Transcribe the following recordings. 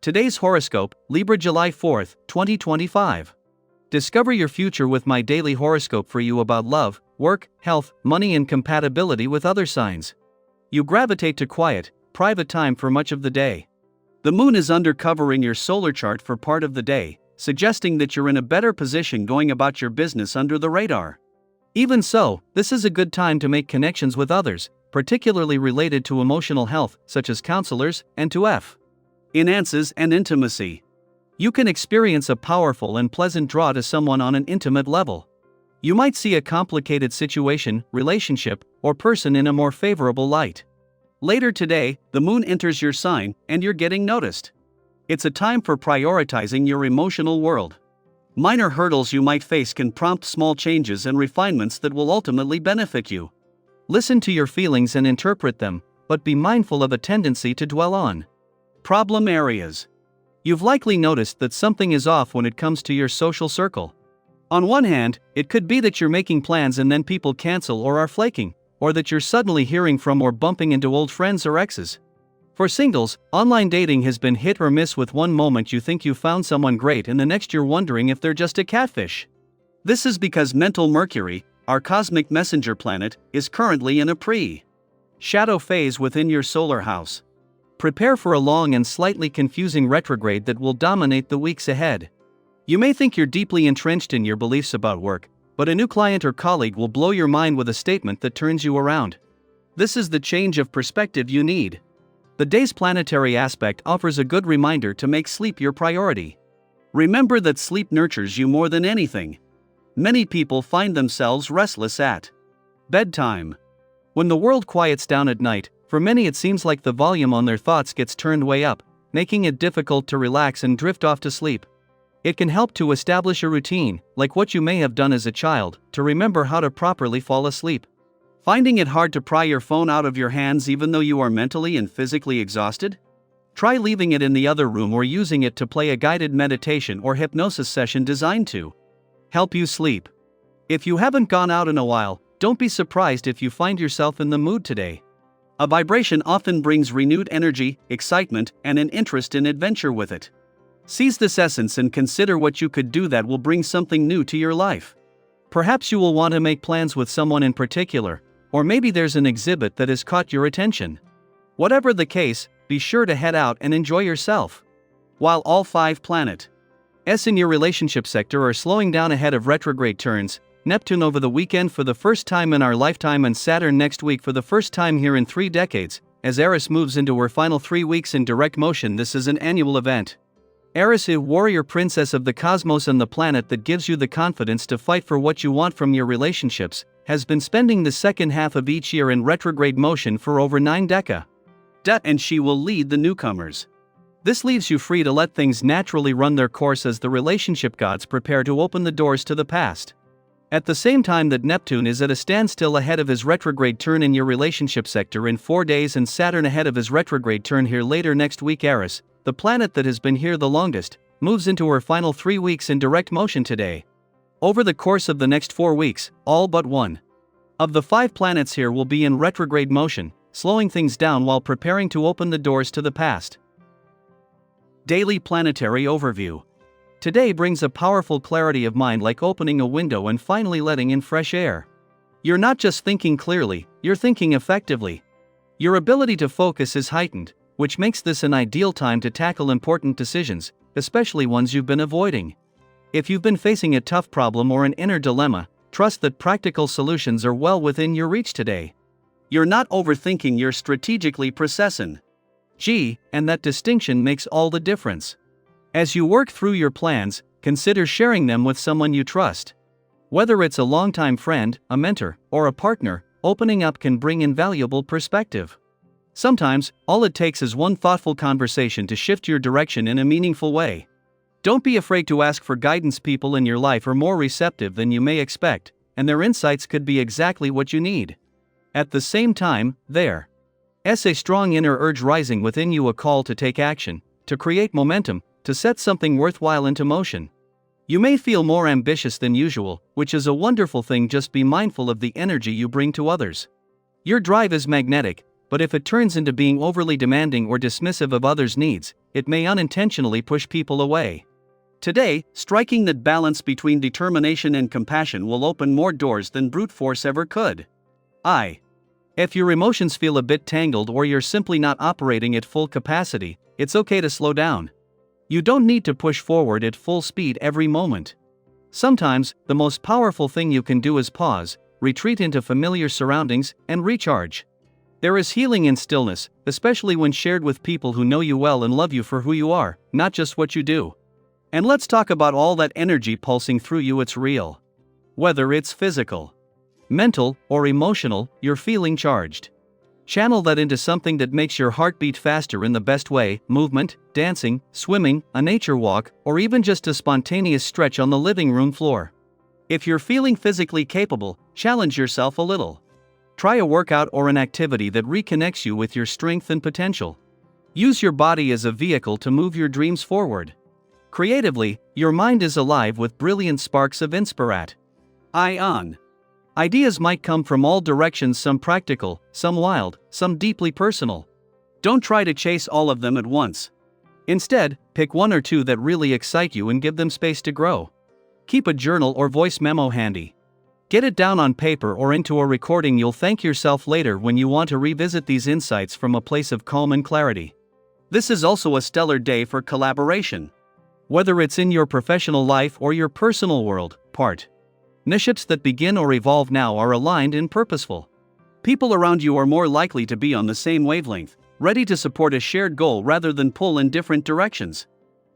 Today's horoscope, Libra July 4th, 2025. Discover your future with my daily horoscope for you about love, work, health, money and compatibility with other signs. You gravitate to quiet, private time for much of the day. The moon is undercover in your solar chart for part of the day, suggesting that you're in a better position going about your business under the radar. Even so, this is a good time to make connections with others, particularly related to emotional health, such as counselors, and to finances and intimacy. You can experience a powerful and pleasant draw to someone on an intimate level. You might see a complicated situation, relationship, or person in a more favorable light. Later today, the moon enters your sign, and you're getting noticed. It's a time for prioritizing your emotional world. Minor hurdles you might face can prompt small changes and refinements that will ultimately benefit you. Listen to your feelings and interpret them, but be mindful of a tendency to dwell on problem areas. You've likely noticed that something is off when it comes to your social circle. On one hand, it could be that you're making plans and then people cancel or are flaking, or that you're suddenly hearing from or bumping into old friends or exes. For singles, online dating has been hit or miss, with one moment you think you found someone great and the next you're wondering if they're just a catfish. This is because mental Mercury, our cosmic messenger planet, is currently in a pre-shadow phase within your solar house. Prepare for a long and slightly confusing retrograde that will dominate the weeks ahead. You may think you're deeply entrenched in your beliefs about work, but a new client or colleague will blow your mind with a statement that turns you around. This is the change of perspective you need. The day's planetary aspect offers a good reminder to make sleep your priority. Remember that sleep nurtures you more than anything. Many people find themselves restless at bedtime. When the world quiets down at night, for many it seems like the volume on their thoughts gets turned way up, making it difficult to relax and drift off to sleep. It can help to establish a routine, like what you may have done as a child, to remember how to properly fall asleep. Finding it hard to pry your phone out of your hands even though you are mentally and physically exhausted? Try leaving it in the other room or using it to play a guided meditation or hypnosis session designed to help you sleep. If you haven't gone out in a while, don't be surprised if you find yourself in the mood today. A vibration often brings renewed energy, excitement, and an interest in adventure with it. Seize this essence and consider what you could do that will bring something new to your life. Perhaps you will want to make plans with someone in particular, or maybe there's an exhibit that has caught your attention. Whatever the case, be sure to head out and enjoy yourself. While all 5 planets in your relationship sector are slowing down ahead of retrograde turns, Neptune over the weekend for the first time in our lifetime and Saturn next week for the first time here in 3 decades, as Eris moves into her final 3 weeks in direct motion. This is an annual event. Eris, a warrior princess of the cosmos and the planet that gives you the confidence to fight for what you want from your relationships, has been spending the second half of each year in retrograde motion for over 9 decades. And she will lead the newcomers. This leaves you free to let things naturally run their course as the relationship gods prepare to open the doors to the past. At the same time that Neptune is at a standstill ahead of his retrograde turn in your relationship sector in 4 days and Saturn ahead of his retrograde turn here later next week, Eris, the planet that has been here the longest, moves into her final 3 weeks in direct motion today. Over the course of the next 4 weeks, all but one of the 5 planets here will be in retrograde motion, slowing things down while preparing to open the doors to the past. Daily Planetary Overview. Today brings a powerful clarity of mind, like opening a window and finally letting in fresh air. You're not just thinking clearly, you're thinking effectively. Your ability to focus is heightened, which makes this an ideal time to tackle important decisions, especially ones you've been avoiding. If you've been facing a tough problem or an inner dilemma, trust that practical solutions are well within your reach today. You're not overthinking, you're strategically processing. And that distinction makes all the difference. As you work through your plans, consider sharing them with someone you trust. Whether it's a longtime friend, a mentor, or a partner, opening up can bring invaluable perspective. Sometimes, all it takes is one thoughtful conversation to shift your direction in a meaningful way. Don't be afraid to ask for guidance. People in your life are more receptive than you may expect, and their insights could be exactly what you need. At the same time, there's a strong inner urge rising within you, a call to take action, to create momentum, to set something worthwhile into motion. You may feel more ambitious than usual, which is a wonderful thing. Just be mindful of the energy you bring to others. Your drive is magnetic, but if it turns into being overly demanding or dismissive of others' needs, it may unintentionally push people away. Today, striking that balance between determination and compassion will open more doors than brute force ever could. If your emotions feel a bit tangled or you're simply not operating at full capacity, it's okay to slow down. You don't need to push forward at full speed every moment. Sometimes, the most powerful thing you can do is pause, retreat into familiar surroundings, and recharge. There is healing in stillness, especially when shared with people who know you well and love you for who you are, not just what you do. And let's talk about all that energy pulsing through you. It's real. Whether it's physical, mental, or emotional, you're feeling charged. Channel that into something that makes your heart beat faster in the best way: movement, dancing, swimming, a nature walk, or even just a spontaneous stretch on the living room floor. If you're feeling physically capable, challenge yourself a little. Try a workout or an activity that reconnects you with your strength and potential. Use your body as a vehicle to move your dreams forward. Creatively, your mind is alive with brilliant sparks of inspiration. Ideas might come from all directions, some practical, some wild, some deeply personal. Don't try to chase all of them at once. Instead, pick one or two that really excite you and give them space to grow. Keep a journal or voice memo handy. Get it down on paper or into a recording. You'll thank yourself later when you want to revisit these insights from a place of calm and clarity. This is also a stellar day for collaboration. Whether it's in your professional life or your personal world, partnerships that begin or evolve now are aligned and purposeful. People around you are more likely to be on the same wavelength, ready to support a shared goal rather than pull in different directions.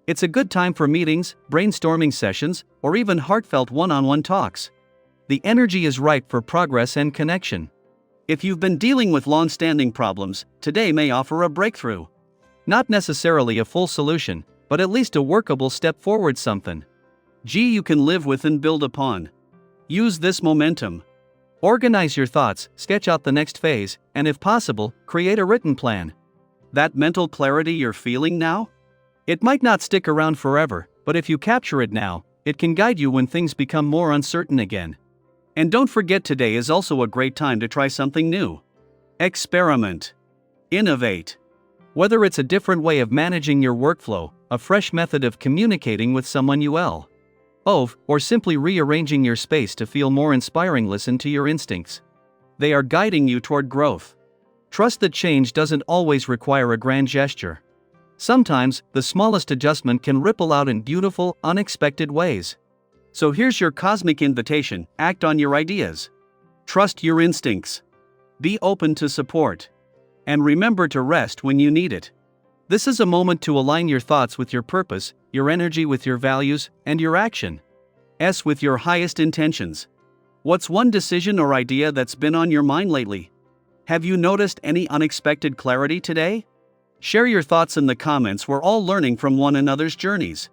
It's a good time for meetings, brainstorming sessions, or even heartfelt one-on-one talks. The energy is ripe for progress and connection. If you've been dealing with long-standing problems, today may offer a breakthrough. Not necessarily a full solution, but at least a workable step forward, something you can live with and build upon. Use this momentum. Organize your thoughts, sketch out the next phase, and if possible, create a written plan. That mental clarity you're feeling now? It might not stick around forever, but if you capture it now, it can guide you when things become more uncertain again. And don't forget, today is also a great time to try something new. Experiment. Innovate. Whether it's a different way of managing your workflow, a fresh method of communicating with someone you love, or simply rearranging your space to feel more inspiring, listen to your instincts. They are guiding you toward growth. Trust that change doesn't always require a grand gesture. Sometimes, the smallest adjustment can ripple out in beautiful, unexpected ways. So here's your cosmic invitation: act on your ideas. Trust your instincts. Be open to support. And remember to rest when you need it. This is a moment to align your thoughts with your purpose, your energy with your values, and your action with your highest intentions. What's one decision or idea that's been on your mind lately? Have you noticed any unexpected clarity today? Share your thoughts in the comments. We're all learning from one another's journeys.